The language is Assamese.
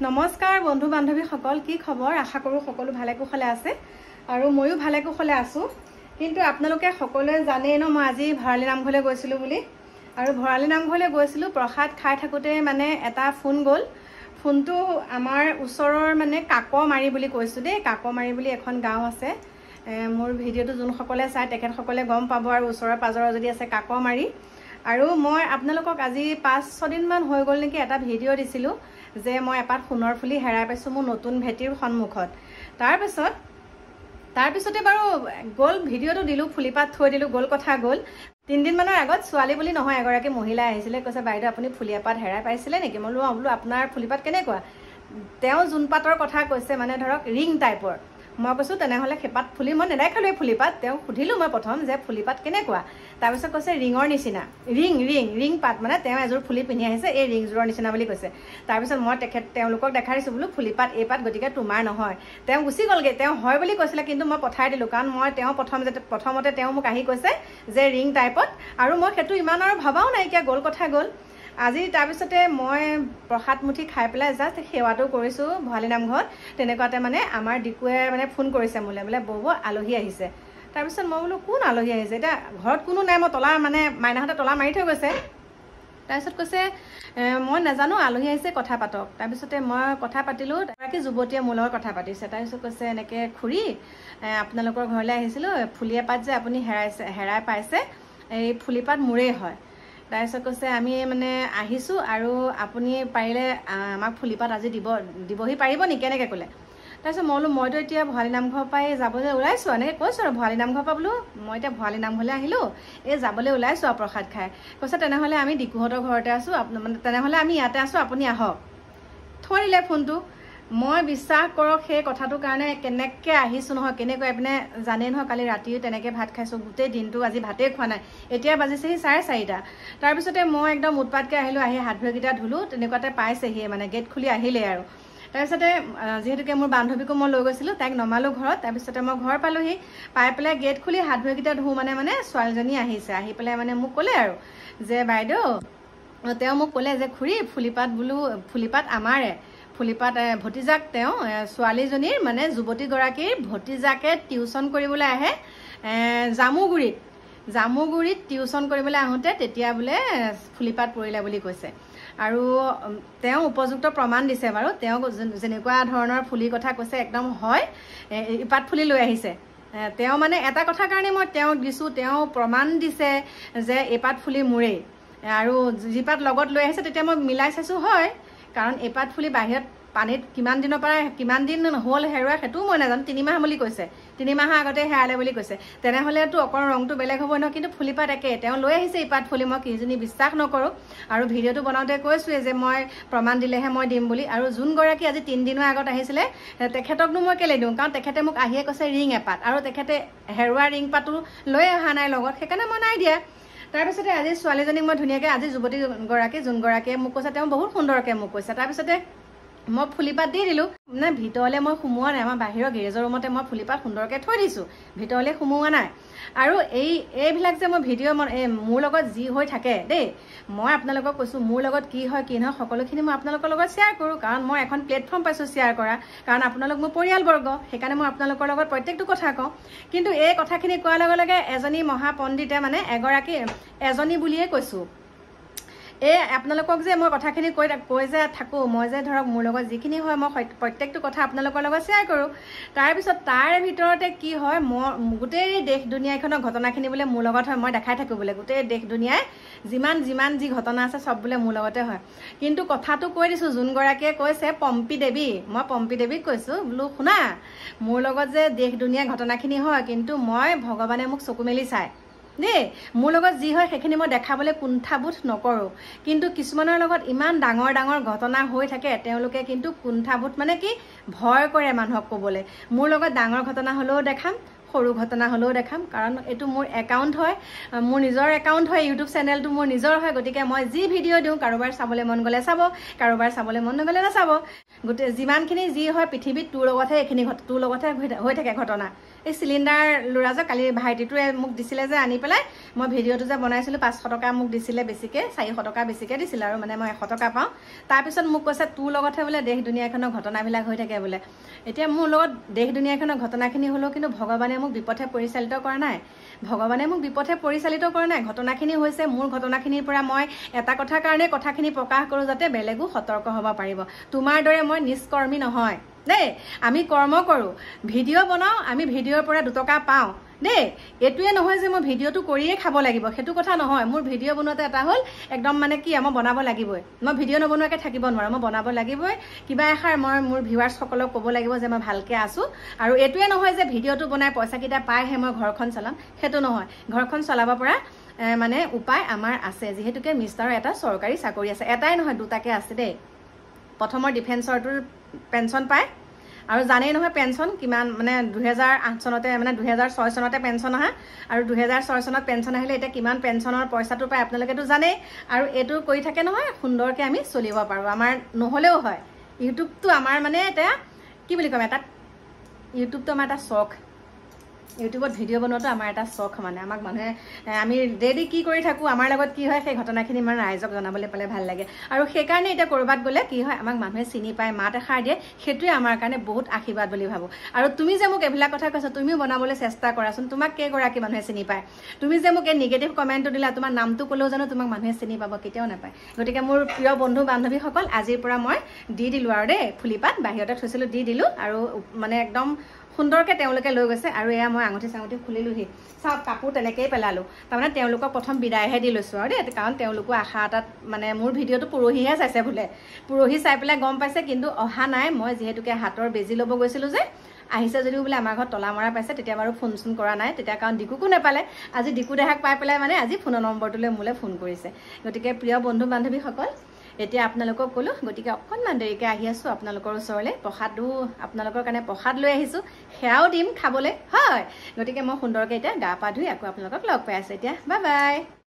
নমস্কাৰ বন্ধু বান্ধৱী সকল, কি খবৰ? আশা কৰোঁ সকলো ভালে কুশলে আছে আৰু ময়ো ভালে কুশলে আছোঁ। কিন্তু আপোনালোকে সকলোৱে জানেই ন, মই আজি ভৰালী নামঘৰলৈ গৈছিলোঁ বুলি। আৰু ভৰালী নামঘৰলৈ গৈছিলোঁ, প্ৰসাদ খাই থাকোঁতে মানে এটা ফোন গ'ল। ফোনটো আমাৰ ওচৰৰ মানে কাকমাৰী বুলি কৈছোঁ দেই, কাকমাৰী বুলি এখন গাঁও আছে। মোৰ ভিডিঅ'টো যোনসকলে চায় তেখেতসকলে গম পাব, আৰু ওচৰৰ পাজৰৰ যদি আছে কাকমাৰী। আৰু মই আপোনালোকক আজি 5-6 দিনমান হৈ গ'ল নেকি এটা ভিডিঅ' দিছিলোঁ যে মই এপাত সোণৰ ফুলি হেৰাই পাইছোঁ মোৰ নতুন ভেটিৰ সন্মুখত। তাৰপিছতে বাৰু গ'ল, ভিডিঅ'টো দিলোঁ, ফুলিপাত থৈ দিলোঁ, গ'ল কথা গ'ল। 3 দিনমানৰ আগত ছোৱালী বুলি নহয়, এগৰাকী মহিলা আহিছিলে, কৈছে বাইদেউ আপুনি ফুলি এপাত হেৰাই পাইছিলে নেকি? মই বোলো আপোনাৰ ফুলিপাত কেনেকুৱা? তেওঁ যোন পাতৰ কথা কৈছে মানে ধৰক ৰিং টাইপৰ। মই কৈছোঁ তেনেহ'লে সেইপাত ফুলি মই নেদেখালোৱে ফুলিপাত। তেওঁক সুধিলোঁ মই প্ৰথম যে ফুলিপাত কেনেকুৱা? তাৰপিছত কৈছে ৰিঙৰ নিচিনা, ৰিং পাত, মানে তেওঁ এযোৰ ফুলি পিন্ধি আহিছে, এই ৰিংযোৰৰ নিচিনা বুলি কৈছে। তাৰপিছত মই তেওঁলোকক দেখাই দিছোঁ, বোলো ফুলিপাত এই পাত, গতিকে তোমাৰ নহয়। তেওঁ গুচি গ'লগৈ, তেওঁ হয় বুলি কৈছিলে, কিন্তু মই পঠাই দিলোঁ, কাৰণ মই তেওঁ প্ৰথমতে তেওঁ মোক আহি কৈছে যে ৰিং টাইপত, আৰু মই সেইটো ইমান আৰু ভবাও নাইকিয়া, গ'ল কথা গ'ল। আজি তাৰপিছতে মই প্ৰসাদ মুঠি খাই পেলাই জাষ্ট সেৱাটো কৰিছোঁ ভৰালী নামঘৰত। তেনেকুৱাতে মানে আমাৰ ডিকুৱে মানে ফোন কৰিছে মোলৈ, বোলে বৌ আলহী আহিছে। তাৰপিছত মই বোলো কোন আলহী আহিছে? এতিয়া ঘৰত কোনো নাই, মই তলা মানে মাইনাহঁতে তলা মাৰি থৈ গৈছে। তাৰপিছত কৈছে মই নাজানো, আলহী আহিছে, কথা পাতক। তাৰপিছতে মই কথা পাতিলোঁ, এগৰাকী যুৱতীয়ে মোৰ লগত কথা পাতিছে। তাৰপিছত কৈছে এনেকৈ খুৰী আপোনালোকৰ ঘৰলৈ আহিছিলোঁ, ফুলি এপাত যে আপুনি হেৰাই পাইছে, এই ফুলিপাত মোৰেই হয়। তাৰপিছত কৈছে আমি মানে আহিছোঁ, আৰু আপুনি পাৰিলে আমাক ফুলিপাত আজি দিবহি পাৰিব নেকি, এনেকৈ ক'লে। তাৰপিছত মই বোলো মইতো এতিয়া ভৰালী নামঘৰৰ পৰাই যাবলৈ ওলাইছোঁ, এনেকৈ কৈছোঁ আৰু ভৰালী নামঘৰৰ পৰা বোলো মই এতিয়া ভৰালী নামঘৰলৈ আহিলোঁ, এই যাবলৈ ওলাইছোঁ আৰু প্ৰসাদ খাই। কৈছে তেনেহ'লে আমি ডিকুহঁতৰ ঘৰতে আছোঁ, মানে তেনেহ'লে আমি ইয়াতে আছোঁ, আপুনি আহক। থৈ দিলে ফোনটো। মই বিশ্বাস কৰক সেই কথাটোৰ কাৰণে কেনেকৈ আহিছোঁ নহয়, কেনেকৈ এইপিনে জানেই নহয়, কালি ৰাতিও তেনেকৈ ভাত খাইছোঁ, গোটেই দিনটো আজি ভাতেই খোৱা নাই। এতিয়া বাজিছেহি 4:30। তাৰপিছতে মই একদম উৎপাতকৈ আহিলোঁ, আহি হাত ভৰিকেইটা ধুলোঁ, তেনেকুৱাতে পাইছেহিয়ে, মানে গেট খুলি আহিলেই আৰু। তাৰপিছতে যিহেতুকে মোৰ বান্ধৱীকো মই লৈ গৈছিলোঁ, তাইক নমালোঁ ঘৰত। তাৰপিছতে মই ঘৰ পালোঁহি, পাই পেলাই গেট খুলি হাত ভৰিকেইটা ধুওঁ মানে ছোৱালীজনী আহিছে, আহি পেলাই মানে মোক ক'লে আৰু যে বাইদেউ, তেওঁ মোক ক'লে যে খুৰী ফুলিপাত আমাৰে, ফুলিপাত ভতিজাক, তেওঁ ছোৱালীজনীৰ মানে যুৱতীগৰাকীৰ ভতিজাকে টিউশ্যন কৰিবলৈ আহে জামুগুৰিত টিউশ্যন কৰিবলৈ আহোঁতে তেতিয়া বোলে ফুলিপাত পৰিলে বুলি কৈছে। আৰু তেওঁ উপযুক্ত প্ৰমাণ দিছে বাৰু, তেওঁ যেনেকুৱা ধৰণৰ ফুলিৰ কথা কৈছে একদম হয়, ইপাত ফুলি লৈ আহিছে। তেওঁ মানে এটা কথাৰ কাৰণে মই তেওঁক দিছোঁ, তেওঁ প্ৰমাণ দিছে যে এপাত ফুলি মোৰেই, আৰু যিপাত লগত লৈ আহিছে তেতিয়া মই মিলাই চাইছোঁ, হয়, কাৰণ এপাত ফুলি বাহিৰত পানীত কিমান দিন হ'ল হেৰুৱা সেইটোও মই নাজানো। 3 মাহ বুলি কৈছে, 3 মাহৰ আগতে হেৰালে বুলি কৈছে। তেনেহ'লেতো অকণ ৰংটো বেলেগ হ'ব নহয়, কিন্তু ফুলিপাত একে, তেওঁ লৈ আহিছে ইপাত ফুলি। মই কিজনী বিশ্বাস নকৰোঁ, আৰু ভিডিঅ'টো বনাওঁতে কৈছোঁৱে যে মই প্ৰমাণ দিলেহে মই দিম বুলি। আৰু যোনগৰাকী আজি 3 দিনৰ আগত আহিছিলে তেখেতকনো মই কেলৈ দিওঁ, কাৰণ তেখেতে মোক আহিয়ে কৈছে ৰিং এপাত, আৰু তেখেতে হেৰুৱা ৰিং পাতো লৈ অহা নাই লগত, সেইকাৰণে মই নাই দিয়া। তাৰপিছতে আজি ছোৱালীজনীক মই ধুনীয়াকৈ, আজি যুৱতীগৰাকী যোনগৰাকীয়ে মোক কৈছে তেওঁ বহুত সুন্দৰকৈ মোক কৈছে। তাৰপিছতে মই ফুলিপাত দি দিলোঁ, মানে ভিতৰলৈ মই সোমোৱা নাই, আমাৰ বাহিৰৰ গেৰেজৰ ৰুমতে মই ফুলিপাত সুন্দৰকৈ থৈ দিছোঁ, ভিতৰলৈ সোমোৱা নাই। আৰু এইবিলাক যে মই ভিডিঅ' মোৰ লগত যি হৈ থাকে দেই, মই আপোনালোকক কৈছোঁ মোৰ লগত কি হয় কি নহয় সকলোখিনি মই আপোনালোকৰ লগত শ্বেয়াৰ কৰোঁ, কাৰণ মই এখন প্লেটফৰ্ম পাইছোঁ শ্বেয়াৰ কৰা, কাৰণ আপোনালোক মোৰ পৰিয়ালবৰ্গ, সেইকাৰণে মই আপোনালোকৰ লগত প্ৰত্যেকটো কথা কওঁ। কিন্তু এই কথাখিনি কোৱাৰ লগে লগে এজনী মহাপণ্ডিতে, মানে এজনী বুলিয়ে কৈছোঁ, আপোনালোকক যে মই কথাখিনি কৈ যে থাকোঁ, মই যে ধৰক মোৰ লগত যিখিনি হয় মই প্ৰত্যেকটো কথা আপোনালোকৰ লগত শ্বেয়াৰ কৰোঁ। তাৰপিছত তাৰ ভিতৰতে কি হয়, মই গোটেই দেশ দুনিয়াখনৰ ঘটনাখিনি বোলে মোৰ লগত হয়, মই দেখাই থাকোঁ বোলে গোটেই দেশ দুনিয়াই যিমান যি ঘটনা আছে চব বোলে মোৰ লগতে হয়। কিন্তু কথাটো কৈ দিছোঁ, যোনগৰাকীয়ে কৈছে পম্পী দেৱী, মই পম্পী দেৱীক কৈছোঁ, বোলো শুনা, মোৰ লগত যে দেশ দুনিয়াৰ ঘটনাখিনি হয়, কিন্তু মই ভগৱানে মোক চকু মেলি চাই দেই, মোৰ লগত যি হয় সেইখিনি মই দেখাবলৈ কুণ্ঠাবোধ নকৰোঁ। কিন্তু কিছুমানৰ লগত ইমান ডাঙৰ ঘটনা হৈ থাকে, তেওঁলোকে কিন্তু কুণ্ঠাবোধ মানে কি ভয় কৰে মানুহক ক'বলৈ। মোৰ লগত ডাঙৰ ঘটনা হ'লেও দেখাম, সৰু ঘটনা হ'লেও দেখাম কাৰণ এইটো মোৰ একাউণ্ট হয় মোৰ নিজৰ একাউণ্ট হয় ইউটিউব চেনেলটো মোৰ নিজৰ হয় গতিকে মই যি ভিডিঅ' দিওঁ কাৰোবাৰ চাবলৈ মন গ'লে চাব কাৰোবাৰ চাবলৈ মন নগ'লে নাচাব গোটেই যিমানখিনি যি হয় পৃথিৱীত তোৰ লগতহে এইখিনি তোৰ লগতহে হৈ থাকে ঘটনা এই চিলিণ্ডাৰ ল'ৰা যে কালি ভাইটিটোৱে মোক দিছিলে যে আনি পেলাই মই ভিডিঅ'টো যে বনাইছিলোঁ 500 টকা মোক দিছিলে বেছিকৈ 400 টকা বেছিকৈ দিছিলে আৰু মানে মই 100 টকা পাওঁ তাৰপিছত মোক কৈছে তোৰ লগতহে বোলে দেশ দুনীয়াখনৰ ঘটনাবিলাক হৈ থাকে বোলে এতিয়া মোৰ লগত দেশ দুনীয়াখনৰ ঘটনাখিনি হ'লেও কিন্তু ভগৱানে মোক বিপথে পৰিচালিত কৰা নাই ভগৱানে মোক বিপথে পৰিচালিত কৰা নাই ঘটনাখিনি হৈছে মোৰ ঘটনাখিনিৰ পৰা মই এটা কথাৰ কাৰণে কথাখিনি প্ৰকাশ কৰোঁ যাতে বেলেগো সতৰ্ক হ'ব পাৰিব তোমাৰ দৰে মই নিষ্কৰ্মী নহয় দেই আমি কৰ্ম কৰোঁ ভিডিঅ' বনাওঁ আমি ভিডিঅ'ৰ পৰা 2 টকা পাওঁ দেই এইটোৱে নহয় যে মই ভিডিঅ'টো কৰিয়ে খাব লাগিব সেইটো কথা নহয় মোৰ ভিডিঅ' বনোৱাতে এটা হ'ল একদম মানে কি মই বনাব লাগিবই মই ভিডিঅ' নবনোৱাকৈ থাকিব নোৱাৰোঁ মই বনাব লাগিবই কিবা এষাৰ মই মোৰ ভিউৱাৰ্ছসকলক ক'ব লাগিব যে মই ভালকৈ আছোঁ আৰু এইটোৱে নহয় যে ভিডিঅ'টো বনাই পইচাকেইটা পাইহে মই ঘৰখন চলাম সেইটো নহয় ঘৰখন চলাব পৰা মানে উপায় আমাৰ আছে যিহেতুকে মিষ্টাৰৰ এটা চৰকাৰী চাকৰি আছে এটাই নহয় 2টাকৈ আছে দেই প্ৰথমৰ ডিফেন্সৰটোৰ পেঞ্চন পায় আৰু জানেই নহয় পেঞ্চন কিমান মানে 2008 চনতে মানে 2006 চনতে পেঞ্চন অহা আৰু 2006 চনত পেঞ্চন আহিলে এতিয়া কিমান পেঞ্চনৰ পইচাটো পায় আপোনালোকেতো জানেই আৰু এইটো কৰি থাকে নহয় সুন্দৰকৈ আমি চলিব পাৰোঁ আমাৰ নহ'লেও হয় ইউটিউবটো আমাৰ মানে এটা কি বুলি ক'ম এটা ইউটিউবটো আমাৰ এটা চখ ইউটিউবত ভিডিঅ' বনোৱাটো আমাৰ এটা চখ মানে আমাক মানুহে আমি ডেইলি কি কৰি থাকোঁ আমাৰ লগত কি হয় সেই ঘটনাখিনি মানে ৰাইজক জনাবলৈ পালে ভাল লাগে আৰু সেইকাৰণে এতিয়া ক'ৰবাত গ'লে কি হয় আমাক মানুহে চিনি পায় মাত এষাৰ দিয়ে সেইটোৱে আমাৰ কাৰণে বহুত আশীৰ্বাদ বুলি ভাবোঁ আৰু তুমি যে মোক এইবিলাক কথা কৈছা তুমিও বনাবলৈ চেষ্টা কৰাচোন তোমাক কেইগৰাকী মানুহে চিনি পায় তুমি যে মোক এই নিগেটিভ কমেণ্টটো দিলা তোমাৰ নামটো ক'লেও জানো তোমাক মানুহে চিনি পাব কেতিয়াও নাপায় গতিকে মোৰ প্ৰিয় বন্ধু বান্ধৱীসকল আজিৰ পৰা মই দি দিলোঁ আৰু দেই ফুলিপাত বাহিৰতে থৈছিলোঁ দি দিলোঁ আৰু মানে একদম সুন্দৰকৈ তেওঁলোকে লৈ গৈছে আৰু এয়া মই আঙুঠি চাঙুঠি খুলিলোহি চাওক কাপোৰ তেনেকৈয়ে পেলালোঁ তাৰমানে তেওঁলোকক প্ৰথম বিদায়হে দি লৈছোঁ আৰু দেই কাৰণ তেওঁলোকো আশা এটাত মানে মোৰ ভিডিঅ'টো পৰহিহে চাইছে বোলে পৰহি চাই পেলাই গম পাইছে কিন্তু অহা নাই মই যিহেতুকে হাতৰ বেজি ল'ব গৈছিলোঁ যে আহিছে যদিও বোলে আমাৰ ঘৰত তলা মৰা পাইছে তেতিয়া বাৰু ফোন চোন কৰা নাই তেতিয়া কাৰণ ডিকুকো নাপালে আজি ডিকু দেহাক পাই পেলাই মানে আজি ফোনৰ নম্বৰটোলৈ মোলৈ ফোন কৰিছে গতিকে প্ৰিয় বন্ধু বান্ধৱীসকল এতিয়া আপোনালোকক ক'লোঁ গতিকে অকণমান দেৰিকৈ আহি আছোঁ আপোনালোকৰ ওচৰলৈ প্ৰসাদো আপোনালোকৰ কাৰণে প্ৰসাদ লৈ আহিছোঁ সেয়াও দিম খাবলৈ হয় গতিকে মই সুন্দৰকৈ এতিয়া গা পা ধুই আকৌ আপোনালোকক লগ পাই আছোঁ এতিয়া বাই বাই